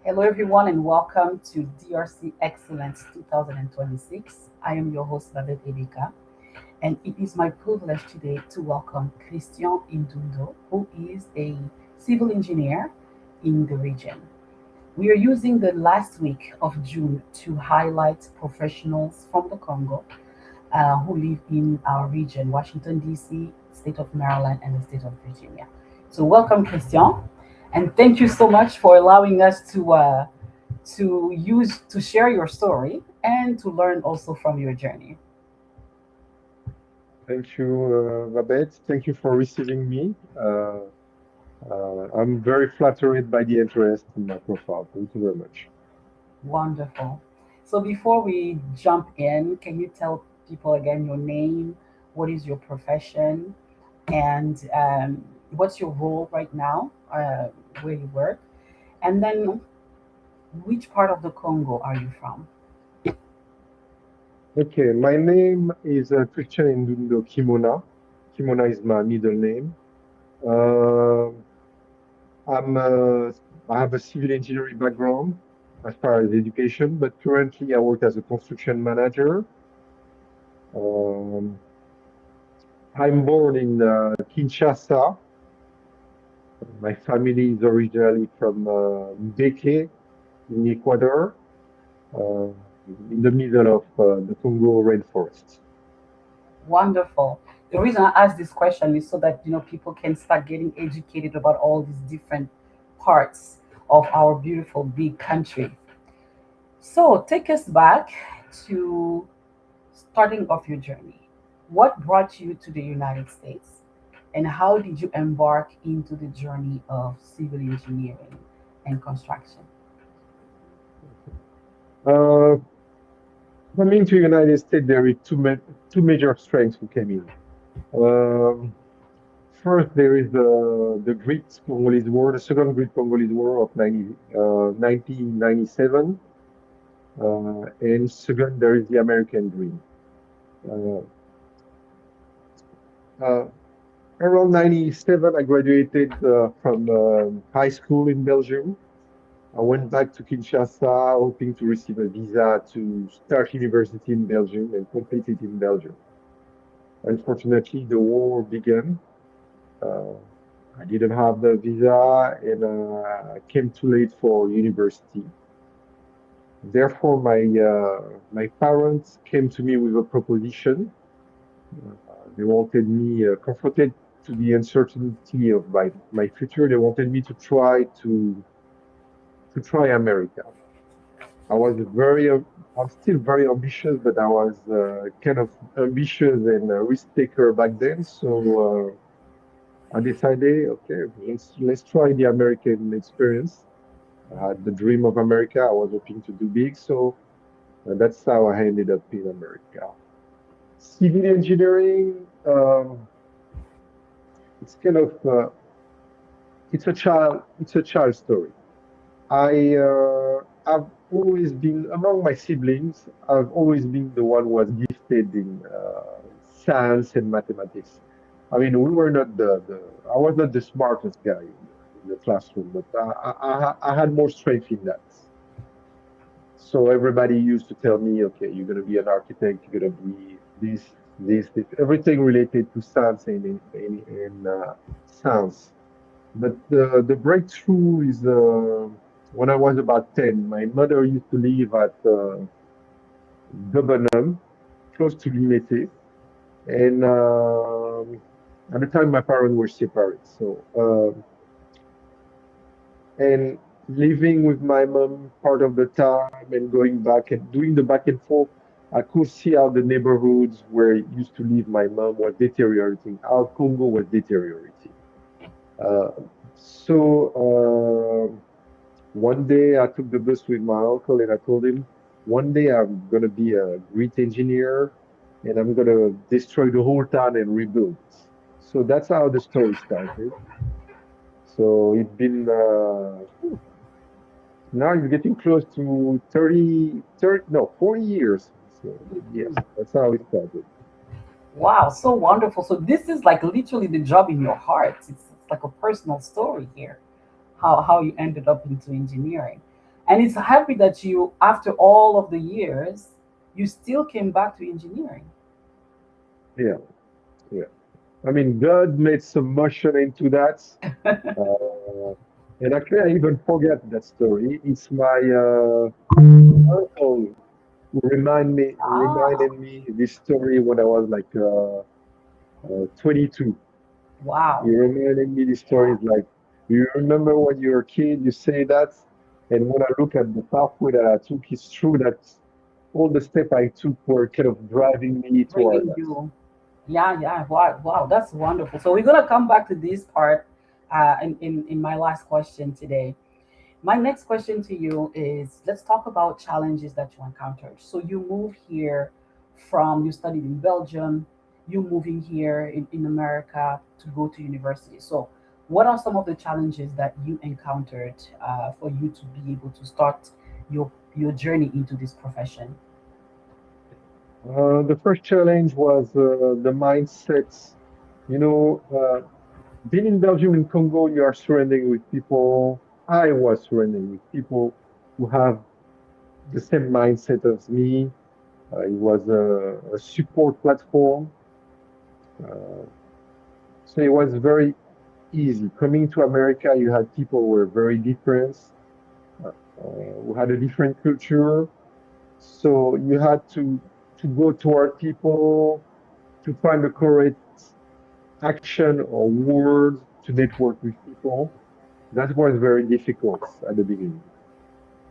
Hello, everyone, and welcome to DRC Excellence 2026. I am your host, Babette Ebeka, and it is my privilege today to welcome Christian Endundo, who is a civil engineer in the region. We are using the last week of June to highlight professionals from the Congo who live in our region, Washington, D.C., state of Maryland, and the state of Virginia. So, welcome, Christian, and thank you so much for allowing us to share your story and to learn also from your journey. Thank you, Babette. Thank you for receiving me. I'm very flattered by the interest in my profile. Thank you very much. Wonderful. So before we jump in, can you tell people again your name, what is your profession, and what's your role right now, where you work, and then which part of the Congo are you from? Okay, my name is Christian Endundo Kimona. Kimona is my middle name. Uh, I'm I have a civil engineering background as far as education, but currently I work as a construction manager. Um, I'm born in Kinshasa. My family is originally from Mbeke in Ecuador, uh, in the middle of the Congo rainforest. Wonderful. The reason I ask this question is so that people can start getting educated about all these different parts of our beautiful big country. So take us back to starting off your journey. What brought you to the United States, and how did you embark into the journey of civil engineering and construction? Uh, Coming to United States, there is two major strengths who came in. Um, First, there is the Great Congolese War, the Second Great Congolese War of 1997. And second, there is the American Dream. Uh, uh, Around 97, I graduated from high school in Belgium. I went back to Kinshasa, hoping to receive a visa to start university in Belgium and complete it in Belgium. Unfortunately, the war began. Uh, I didn't have the visa and I came too late for university. Therefore, my parents came to me with a proposition. They wanted me confronted to the uncertainty of my future. They wanted me to try America. I was I'm still very ambitious, but I was kind of ambitious and a risk taker back then. So I decided, okay, let's try the American experience. I had the dream of America. I was hoping to do big, so that's how I ended up in America. Civil engineering, it's kind of it's a child story. I've always been among my siblings. I've always been the one who was gifted in science and mathematics. I mean, we were not I was not the smartest guy in the classroom, but I had more strength in that. So everybody used to tell me, okay, you're going to be an architect, you're going to be this, everything related to science and science. But the breakthrough is when I was about 10. My mother used to live at Debenham, close to Limete. And at the time, my parents were separate. And living with my mom part of the time and going back and doing the back and forth, I could see how the neighborhoods where it used to live my mom was deteriorating, how Congo was deteriorating. Uh, so one day I took the bus with my uncle and I told him, one day I'm going to be a great engineer and I'm going to destroy the whole town and rebuild it. So that's how the story started. So it's been now it's getting close to 30, no, 40 years. So yes, that's how it started. Wow, so wonderful. So this is like literally the job in your heart. It's like a personal story here, how you ended up into engineering. And it's happy that you, after all of the years, you still came back to engineering. Yeah, yeah. I mean, God made some motion into that. Uh, and actually, I even forget that story. It's my uncle who Ah, reminded me this story when I was like 22. wow. He reminded me this story is like, you remember when you were a kid, you say that, and when I look at the pathway that I took, it's true that all the steps I took were kind of driving me toward Bringing that. you. Yeah, yeah. Wow, wow. That's wonderful. So we're going to come back to this part in my last question today. My next question to you is, let's talk about challenges that you encountered. So you moved here from, you studied in Belgium, you moving here in America to go to university. So what are some of the challenges that you encountered for you to be able to start your journey into this profession? The first challenge was the mindset. You know, being in Belgium and Congo, you are surrounding with people. I was surrounding with people who have the same mindset as me. It was a support platform. Uh, so it was very easy. Coming to America, you had people who were very different, who had a different culture. So you had to go toward people to find the correct action or words to network with people. That was very difficult at the beginning.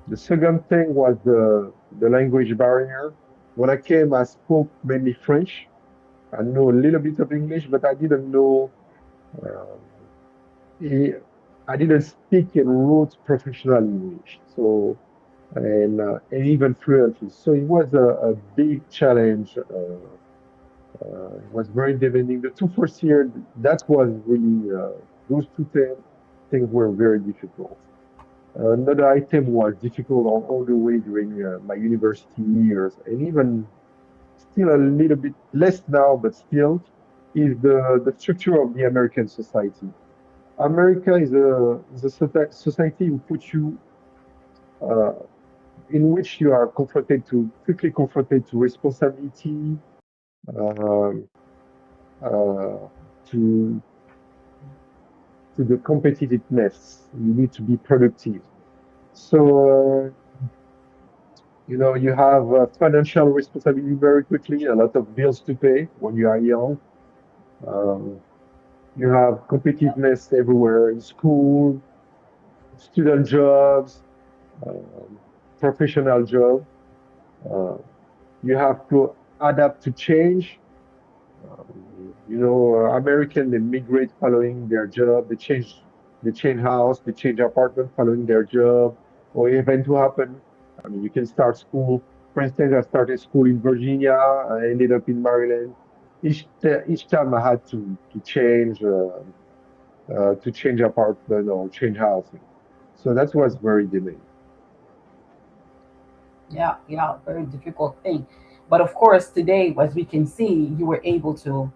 The second thing was the language barrier. When I came, I spoke mainly French. I know a little bit of English, but I didn't know, um, eh, I didn't speak and wrote professional English. So, and even fluently. So it was a big challenge. It was very demanding. The two first year, that was really, those things were very difficult. Another item was difficult all the way during my university years, and even still a little bit less now, but still, is the structure of the American society. America is a society who puts you uh, in which you are quickly confronted to responsibility, um, uh, to to the competitiveness. You need to be productive. So you have financial responsibility very quickly, a lot of bills to pay when you are young. Um, you have competitiveness everywhere in school, student jobs, um, professional job. Uh, you have to adapt to change. American they migrate following their job. They change house, they change apartment following their job or event to happen. I mean, you can start school. For instance, I started school in Virginia. I ended up in Maryland. Each time I had to change apartment or change housing. So that was very delayed. Yeah, yeah, very difficult thing. But of course, today, as we can see, you were able to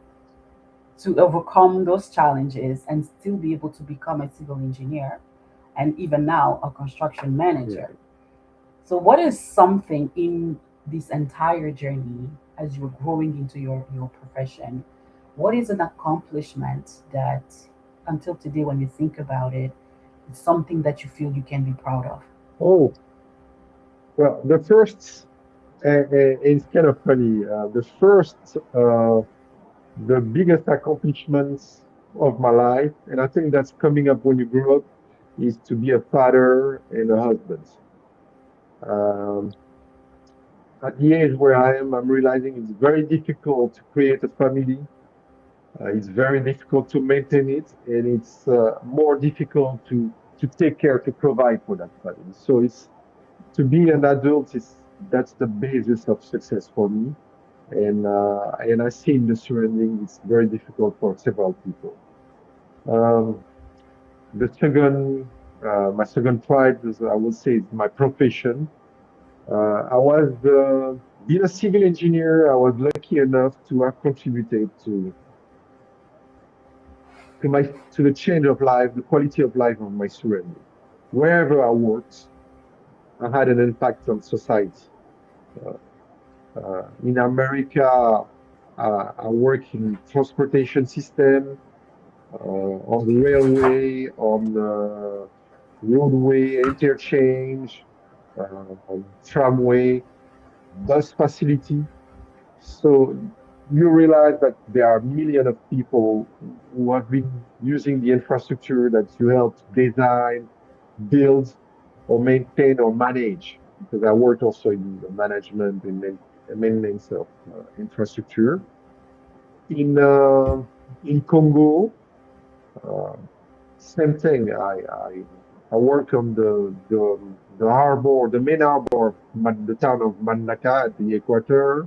overcome those challenges and still be able to become a civil engineer and even now a construction Yeah. manager. So, what is something in this entire journey as you're growing into your profession? What is an accomplishment that until today, when you think about it, it's something that you feel you can be proud of? Oh, well, it's kind of funny. The biggest accomplishments of my life, and I think that's coming up when you grow up, is to be a father and a husband. Um, at the age where I am, I'm realizing it's very difficult to create a family. It's very difficult to maintain it, and it's more difficult to take care, to provide for that family. So it's to be an adult is that's the basis of success for me. And I see in the surrounding it's very difficult for several people. Um, the second, my second pride is I would say is my profession. I was being a civil engineer. I was lucky enough to have contributed to the change of life, the quality of life of my surrounding. Wherever I worked, I had an impact on society. Uh, in America, I work in transportation system, on the railway, on roadway interchange, tramway, bus facility. So you realize that there are millions of people who have been using the infrastructure that you helped design, build, or maintain or manage. Because I work also in the management and maintenance of infrastructure. In uh, in Congo, uh, same thing. I work on the harbor, the main harbor, the town of Mandaka at the equator.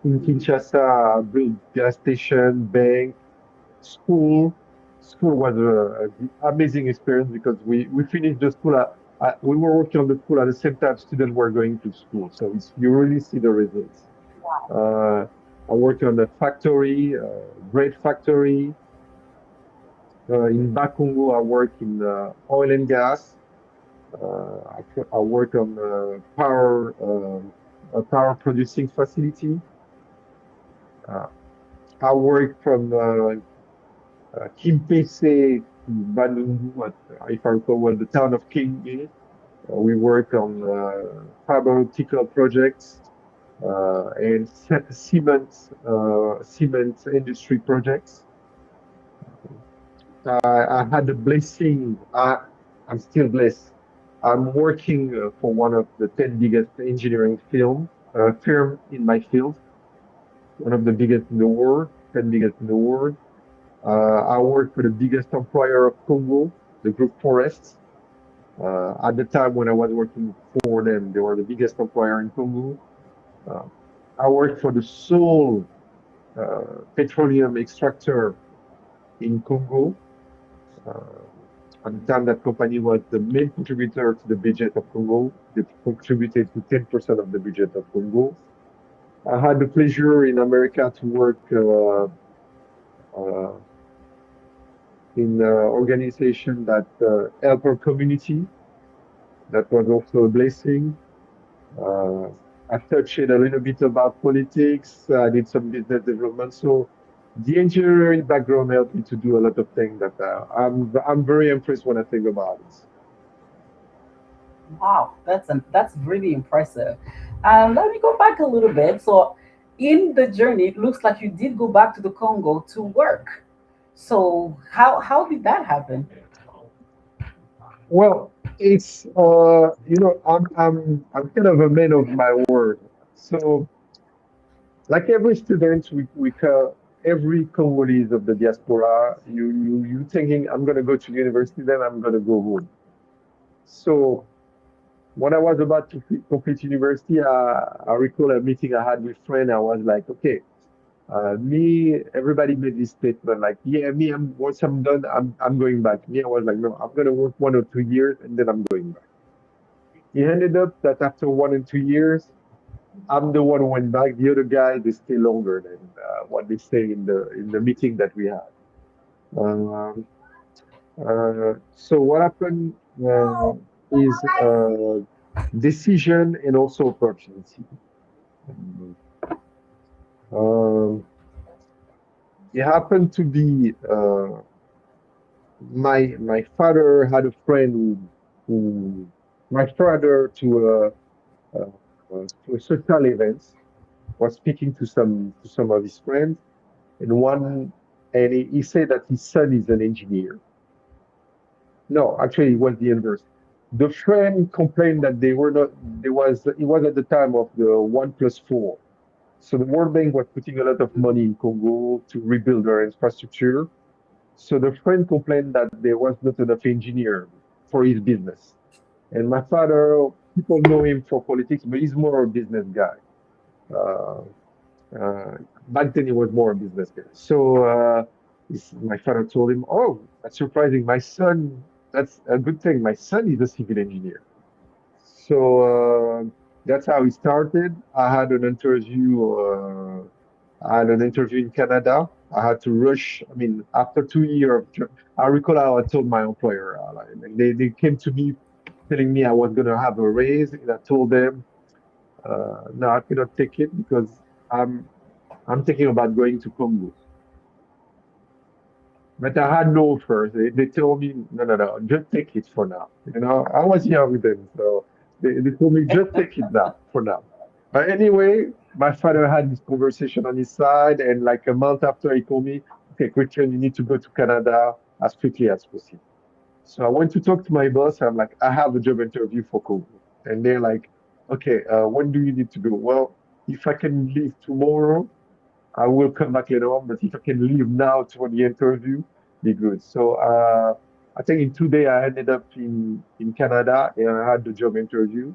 In Kinshasa, built gas station, bank, school. School was an amazing experience because we finished the school. We were working on the school at the same time students were going to school. So you really see the results. Wow. Uh, I worked on a factory, great factory. In Bakongo, I work in oil and gas. I work on a power producing facility. Uh, I work from Kimpese to Bandundu, if I recall well, the town of Kingi. We work on pharmaceutical projects and cement industry projects. I had the blessing. I'm still blessed. I'm working for one of the 10 biggest engineering firm in my field, one of the biggest in the world, 10 biggest in the world. I work for the biggest employer of Congo, the Group Forests. At the time when I was working for them, they were the biggest employer in Congo. Uh, I worked for the sole petroleum extractor in Congo. Uh, at the time, that company was the main contributor to the budget of Congo. They contributed to 10% of the budget of Congo. I had the pleasure in America to work uh, in an organization that help our community. That was also a blessing. Uh, I touched a little bit about politics. I did some business development. So the engineering background helped me to do a lot of things that I'm very impressed when I think about it. Wow, that's really impressive. Let me go back a little bit. So, in the journey, it looks like you did go back to the Congo to work. So, how did that happen? Well, it's I'm kind of a man of my word. So like every student, every Congolese of the diaspora, you thinking I'm gonna go to university, then I'm gonna go home. So when I was about to complete university, I recall a meeting I had with friend. I was like, okay, everybody made this statement like, yeah, once I'm done, I'm going back. Me, I was like, no, I'm gonna work 1 or 2 years and then I'm going back. It ended up that after 1 and 2 years, I'm the one who went back. The other guy, they stay longer than what they say in the meeting that we had. Um, so what happened is decision and also opportunity. Um, it happened to be my father had a friend who my father to a social events was speaking to some of his friends and he said that his son is an engineer. No, actually, it was the inverse. The friend complained that they were not. It was at the time of the 1+4. So the World Bank was putting a lot of money in Congo to rebuild their infrastructure. So the friend complained that there was not enough engineer for his business. And my father, people know him for politics, but he's more a business guy. Uh, Uh, Back then, he was more a business guy. So my father told him, "Oh, that's surprising. My son, that's a good thing. My son is a civil engineer." So that's how he started. I had an interview in Canada. I had to rush. I mean, after 2 years, I recall how I told my employer, like, they came to me telling me I was going to have a raise, and I told them, no, I cannot take it because I'm I'm thinking about going to Congo. But I had no offers. They told me, no, no, no, just take it for now. I was young with them, so they told me just take it now for now. But anyway, my father had this conversation on his side, and like a month after, he told me, okay, Christian, you need to go to Canada as quickly as possible. So I went to talk to my boss. I'm like, I have a job interview for Congo. And they're like, okay, when do you need to go? Well, if I can leave tomorrow, I will come back later on, but if I can leave now for the interview, be good. So I think in 2 days I ended up in Canada and I had the job interview.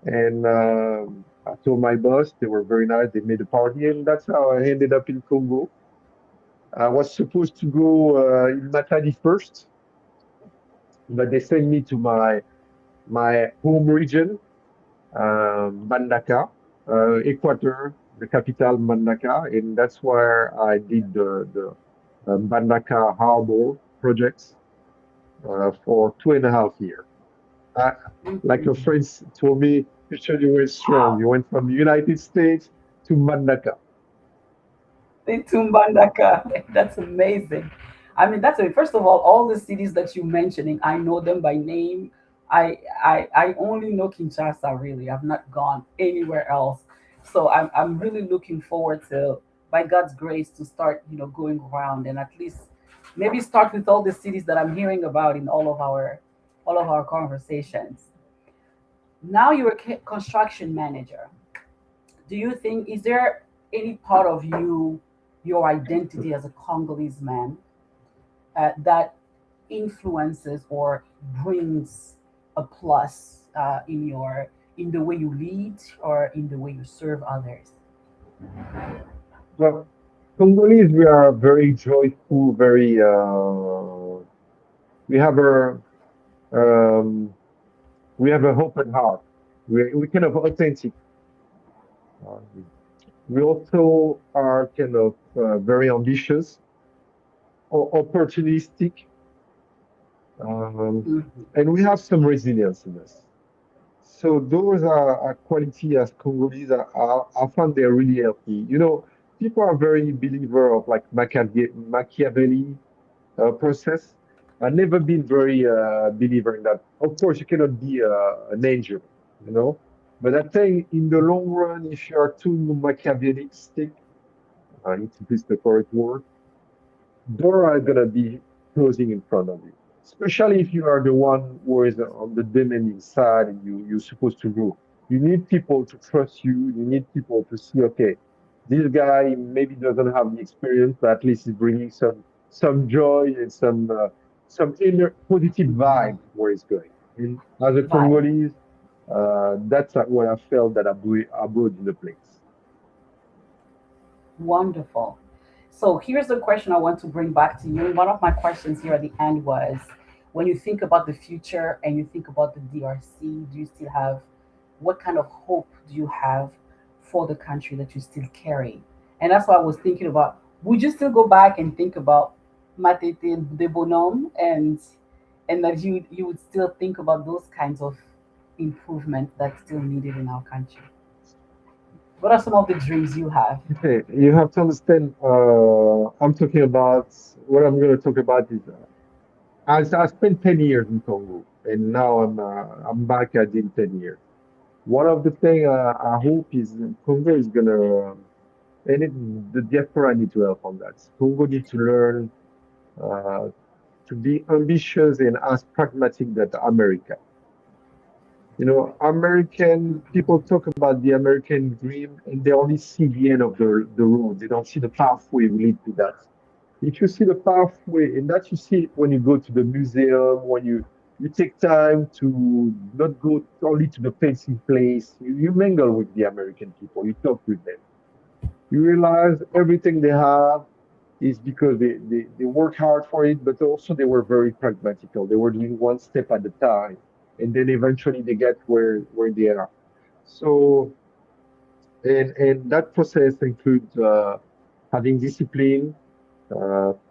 And I told my boss, they were very nice. They made a party, and that's how I ended up in Congo. I was supposed to go in Matadi first, but they sent me to my home region, Mbandaka, Equator, the capital Mbandaka, and that's where I did the Mbandaka Harbor projects for 2.5 years. Uh, like your Mhm. friends told me, Christian, you went strong. Wow. You went from the United States to Mbandaka. In Tumbandaka. That's amazing. I mean, that's first of all the cities that you're mentioning, I know them by name. I only know Kinshasa really. I've not gone anywhere else. So I'm really looking forward to, by God's grace, to start, going around and at least maybe start with all the cities that I'm hearing about in all of our conversations. Now you're a construction manager. Do you think, is there any part of you, your identity as a Congolese man, that influences or brings a plus in the way you lead or in the way you serve others? Well, Congolese, we are very joyful, very, we have a, um, we have an open heart. We kind of authentic. Uh, we also are kind of very ambitious or opportunistic, um, Mhm. and we have some resilience in us. So those are quality as Congolese. I find they're really healthy. People are very believer of like Machiavelli process. I've never been very believer in that. Of course, you cannot be an angel, you know. But I think in the long run, if you are too Machiavellistic, if it is the correct word, door are gonna be closing in front of you. Especially if you are the one who is on the demanding side and you're supposed to grow. You need people to trust you. You need people to see, okay, this guy maybe doesn't have the experience, but at least he's bringing some joy and some inner positive vibe where he's going. And as a Vibe. Congolese, that's what I felt that I brought in the place. Wonderful. So here's the question I want to bring back to you. One of my questions here at the end was, when you think about the future and you think about the DRC, do you still have, what kind of hope do you have for the country that you still carry? And that's what I was thinking about. Would you still go back and think about Matete de Bonhomme, and that you would still think about those kinds of improvement that's still needed in our country? What are some of the dreams you have? Okay, you have to understand. I'm talking about what I'm going to talk about is I spent 10 years in Congo, and now I'm back. I did 10 years. One of the thing I hope is Congo is gonna and the diaspora need to help on that. Congo need to learn uh, to be ambitious and as pragmatic that America. American people talk about the American dream and they only see the end of the road. They don't see the pathway lead to that. If you see the pathway, and that you see it when you go to the museum, when you take time to not go only to the fancy place, you mingle with the American people, you talk with them. You realize everything they have is because they work hard for it, but also they were very pragmatical. They were doing one step at a time, and then eventually they get where they are. So, and that process includes having discipline,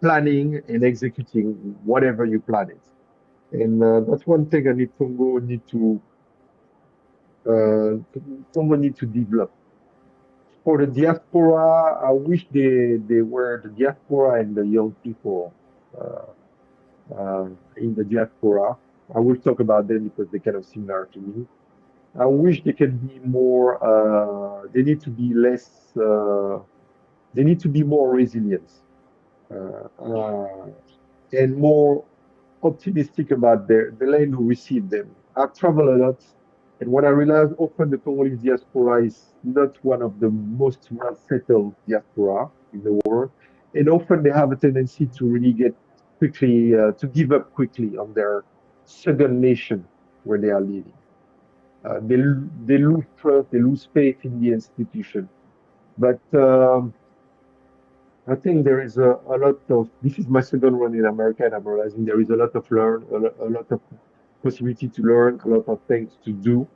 planning, and executing whatever you plan it. And that's one thing I need Congo need to develop. For the diaspora, I wish they were the diaspora and the young people uh, in the diaspora. I will talk about them because they're kind of similar to me. I wish they can be more. They need to be less. They need to be more resilient and more optimistic about the land who receive them. I've traveled a lot, and what I realized often the Congolese diaspora is not one of the most well settled diaspora in the world, and often they have a tendency to really get quickly to give up quickly on their second nation where they are living. They lose trust, they lose faith in the institution. But I think there is a lot of, this is my second run in America, and I'm realizing there is a lot of a lot of possibility to learn, a lot of things to do.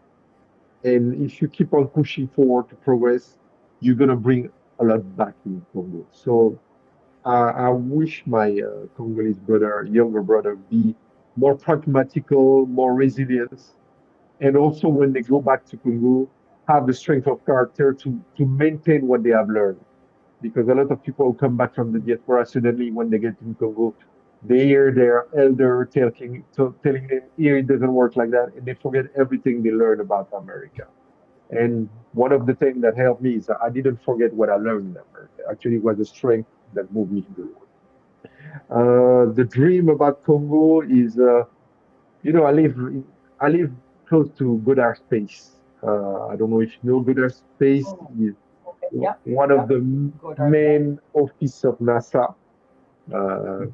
And if you keep on pushing forward to progress, you're going to bring a lot back in Congo. So I wish my Congolese brother, younger brother, be more pragmatical, more resilient, and also when they go back to Congo, have the strength of character to maintain what they have learned. Because a lot of people come back from the diaspora suddenly when they get in Congo, they hear their elder telling them, here it doesn't work like that, and they forget everything they learned about America. And one of the things that helped me is that I didn't forget what I learned in America. Actually, it was the strength that moved me forward. The dream about Congo is, I live close to Godard Space. I don't know if you know Godard Space Oh, is okay. Yep. one of Yep. the Good. main office of NASA. Uh,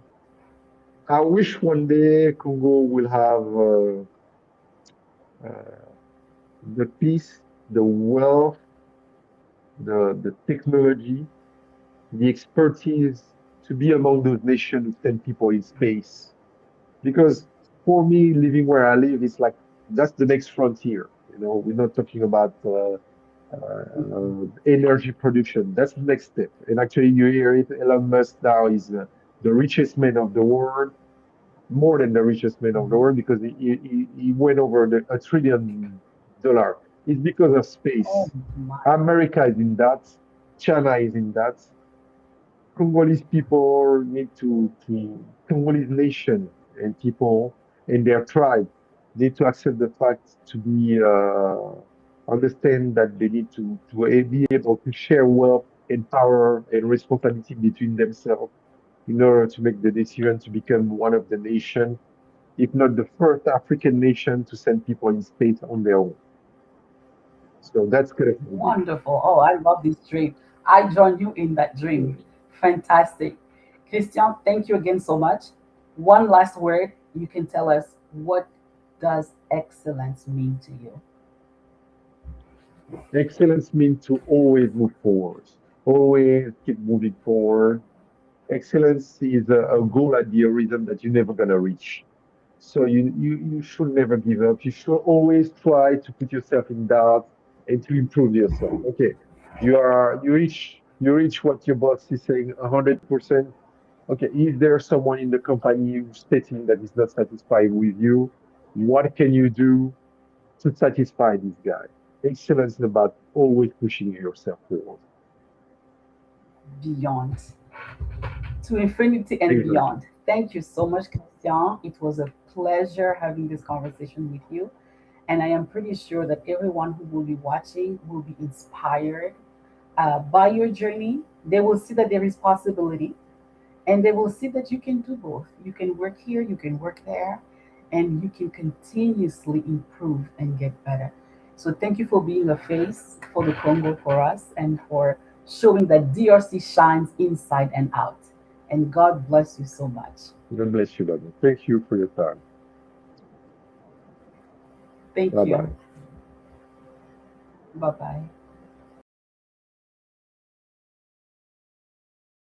I wish one day Congo will have uh, the peace, the wealth, the technology, the expertise to be among those nations who send people in space. Because for me, living where I live is like that's the next frontier. We're not talking about energy production. That's the next step. And actually, you hear it. Elon Musk now is the richest man of the world, more than the richest man of the world, because he went over $1 trillion. It's because of Oh space. my. America is in that. China is in that. Congolese people need to Congolese nation and people and their tribe need to accept the fact to be understand that they need to be able to share wealth and power and responsibility between themselves in order to make the decision to become one of the nation, if not the first African nation to send people in space on their own. So that's kind of the dream. Wonderful. Oh, I love this dream. I join you in that dream. Fantastic. Christian, thank you again so much. One last word. You can tell us, what does excellence mean to you? Excellence means to always move forward, always keep moving forward. Excellence is a goal at the horizon that you're never gonna reach. So you should never give up. You should always try to put yourself in doubt and to improve yourself. Okay, you reach what your boss is saying 100%. Okay, is there someone in the company who's stating that is not satisfied with you? What can you do to satisfy this guy? Excellence is about always pushing yourself forward. Beyond, to infinity and Exactly. beyond. Thank you so much, Christian. It was a pleasure having this conversation with you. And I am pretty sure that everyone who will be watching will be inspired by your journey. They will see that there is possibility, and they will see that you can do both. You can work here, you can work there, and you can continuously improve and get better. So thank you for being a face for the Congo for us and for showing that DRC shines inside and out. And God bless you so much. God bless you, brother. Thank you for your time. Thank Bye you. bye. Bye bye.